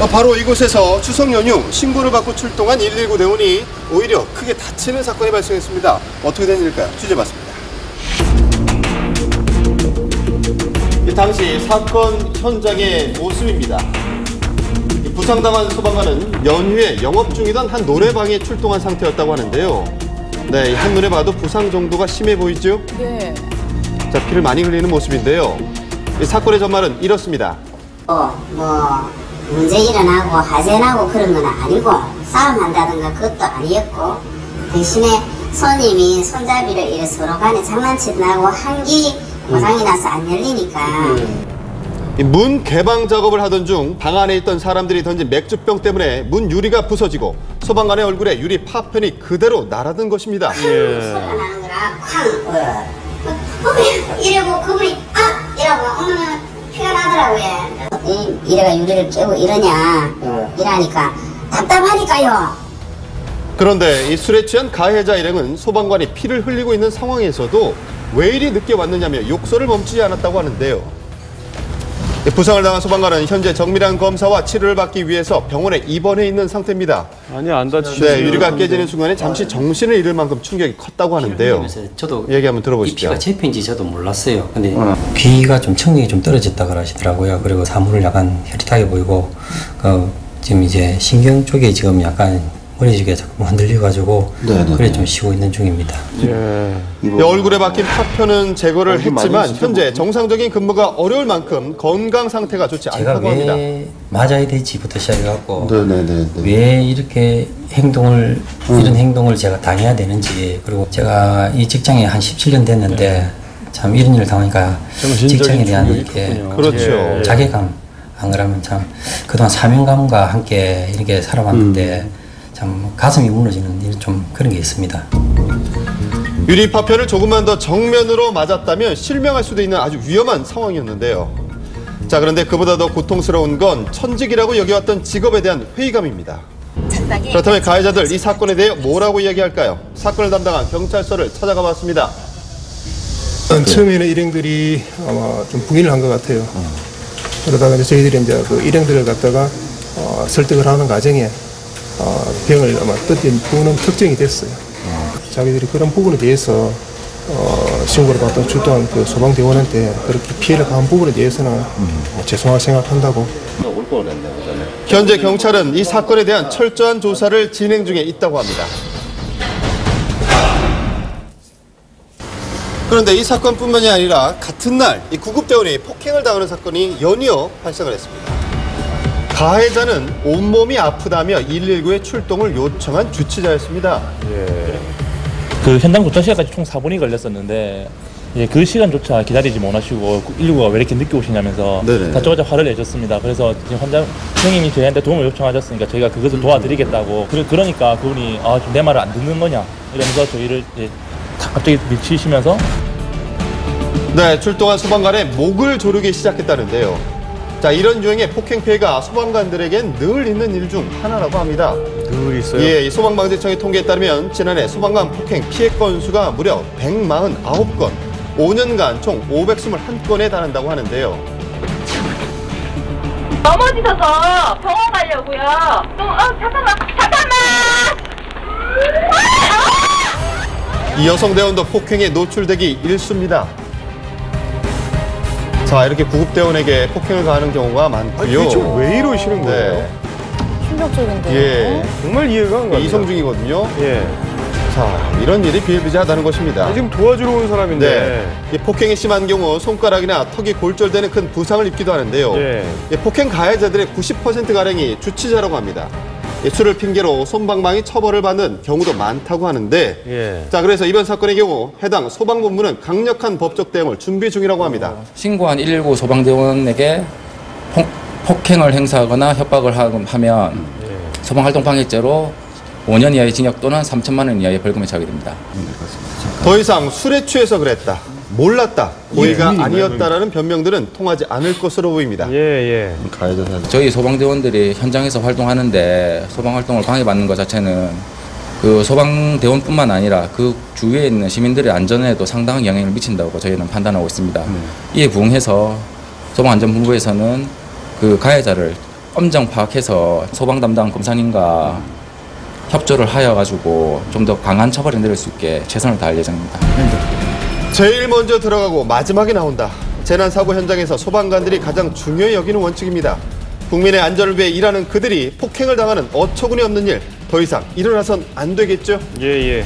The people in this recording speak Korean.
바로 이곳에서 추석 연휴 신고를 받고 출동한 119 대원이 오히려 크게 다치는 사건이 발생했습니다. 어떻게 된 일일까요? 취재해봤습니다. 당시 사건 현장의 모습입니다. 부상당한 소방관은 연휴에 영업 중이던 한 노래방에 출동한 상태였다고 하는데요. 네, 한눈에 봐도 부상 정도가 심해 보이죠? 네. 자, 피를 많이 흘리는 모습인데요. 이 사건의 전말은 이렇습니다. 문제 일어나고 화재 나고 그런 건 아니고 싸움한다든가 그것도 아니었고 대신에 손님이 손잡이를 이렇게 서로 간에 장난치다고 한기 고장이 나서 안 열리니까 문 개방 작업을 하던 중 방 안에 있던 사람들이 던진 맥주병 때문에 문 유리가 부서지고 소방관의 얼굴에 유리 파편이 그대로 날아든 것입니다. 소리가 나는 거라 쾅 이러고 그분이 이러고 어머나 피가 나더라고요. 이래가 유리를 깨고 이러냐 이러니까 답답하니까요. 그런데 이 술에 취한 가해자 일행은 소방관이 피를 흘리고 있는 상황에서도 왜 이리 늦게 왔느냐며 욕설을 멈추지 않았다고 하는데요. 부상을 당한 소방관은 현재 정밀한 검사와 치료를 받기 위해서 병원에 입원해 있는 상태입니다. 아니, 안 다치셨어요. 네, 유리가 깨지는 순간에 잠시 정신을 잃을 만큼 충격이 컸다고 하는데요. 저도 얘기 한번 들어보시죠. 이 피가 제 피인지 저도 몰랐어요. 근데 귀가 좀 청력이 좀 떨어졌다 그러시더라고요. 그리고 사물을 약간 흐릿하게 보이고 지금 이제 신경 쪽에 지금 약간 머리 쪽에 자꾸 흔들려가지고 그래 좀 쉬고 있는 중입니다. 얼굴에 박힌 파편은 제거를 했지만 현재 정상적인 근무가 어려울 만큼 건강 상태가 좋지 않다고 합니다. 제가 왜 맞아야 될지부터 시작해갖고 왜 이렇게 이런 행동을 제가 당해야 되는지, 그리고 제가 이 직장에 한 17년 됐는데 참 이런 일을 당하니까 직장에 대한 이렇게 그렇죠. 자괴감, 안 그러면 참 그동안 사명감과 함께 이렇게 살아왔는데 참 가슴이 무너지는 일 좀 그런 게 있습니다. 유리 파편을 조금만 더 정면으로 맞았다면 실명할 수도 있는 아주 위험한 상황이었는데요. 자, 그런데 그보다 더 고통스러운 건 천직이라고 여겨왔던 직업에 대한 회의감입니다. 그렇다면 가해자들 이 사건에 대해 뭐라고 이야기할까요? 사건을 담당한 경찰서를 찾아가 봤습니다. 처음에는 일행들이 아마 좀 부인을 한 것 같아요. 그러다가 이제 저희들이 이제 그 일행들을 갖다가 설득을 하는 과정에 병을 아마 뜯은 부분은 특정이 됐어요. 자기들이 그런 부분에 대해서 신고를 받던 출동한 그 소방대원한테 그렇게 피해를 가한 부분에 대해서는 죄송하게 생각한다고. 현재 경찰은 이 사건에 대한 철저한 조사를 진행 중에 있다고 합니다. 그런데 이 사건뿐만이 아니라 같은 날 이 구급대원이 폭행을 당하는 사건이 연이어 발생을 했습니다. 가해자는 온몸이 아프다며 119에 출동을 요청한 주치자였습니다. 그 현장 도착 시간까지 총 4분이 걸렸었는데 그 시간조차 기다리지 못하시고 119가 왜 이렇게 늦게 오시냐면서 다짜고짜 화를 내셨습니다. 그래서 지금 선생님이 저희한테 도움을 요청하셨으니까 저희가 그것을 도와드리겠다고. 그러니까 그분이 지금 내 말을 안 듣는 거냐 이러면서 저희를 갑자기 밀치시면서 출동한 소방관의 목을 조르기 시작했다는데요. 자, 이런 유형의 폭행 피해가 소방관들에겐 늘 있는 일 중 하나라고 합니다. 늘 있어요? 예, 이 소방방재청의 통계에 따르면 지난해 소방관 폭행 피해 건수가 무려 149건, 5년간 총 521건에 달한다고 하는데요. 넘어지셔서 병원 가려고요. 잠깐만! 이 여성 대원도 폭행에 노출되기 일쑤입니다. 자, 이렇게 구급대원에게 폭행을 가하는 경우가 많고요. 도대체 왜 이러시는 거예요? 충격적인데요. 정말 이해가 안 갑니다. 이성중이거든요. 자, 이런 일이 비일비재하다는 것입니다. 지금 도와주러 온 사람인데. 이 폭행이 심한 경우 손가락이나 턱이 골절되는 큰 부상을 입기도 하는데요. 이 폭행 가해자들의 90%가량이 주치자라고 합니다. 술을 핑계로 솜방망이 처벌을 받는 경우도 많다고 하는데 자, 그래서 이번 사건의 경우 해당 소방본부는 강력한 법적 대응을 준비 중이라고 합니다. 신고한 119 소방대원에게 폭행을 행사하거나 협박을 하면 소방활동 방해죄로 5년 이하의 징역 또는 3천만 원 이하의 벌금에 처하게 됩니다. 더 이상 술에 취해서 그랬다, 몰랐다, 고의가 아니었다라는 변명들은 통하지 않을 것으로 보입니다. 저희 소방대원들이 현장에서 활동하는데 소방활동을 방해받는 것 자체는 그 소방대원뿐만 아니라 그 주위에 있는 시민들의 안전에도 상당한 영향을 미친다고 저희는 판단하고 있습니다. 이에 부응해서 소방안전본부에서는 그 가해자를 엄정 파악해서 소방 담당 검사님과 협조를 하여가지고 좀 더 강한 처벌을 내릴 수 있게 최선을 다할 예정입니다. 제일 먼저 들어가고 마지막에 나온다. 재난사고 현장에서 소방관들이 가장 중요히 여기는 원칙입니다. 국민의 안전을 위해 일하는 그들이 폭행을 당하는 어처구니 없는 일 더 이상 일어나선 안 되겠죠? 예.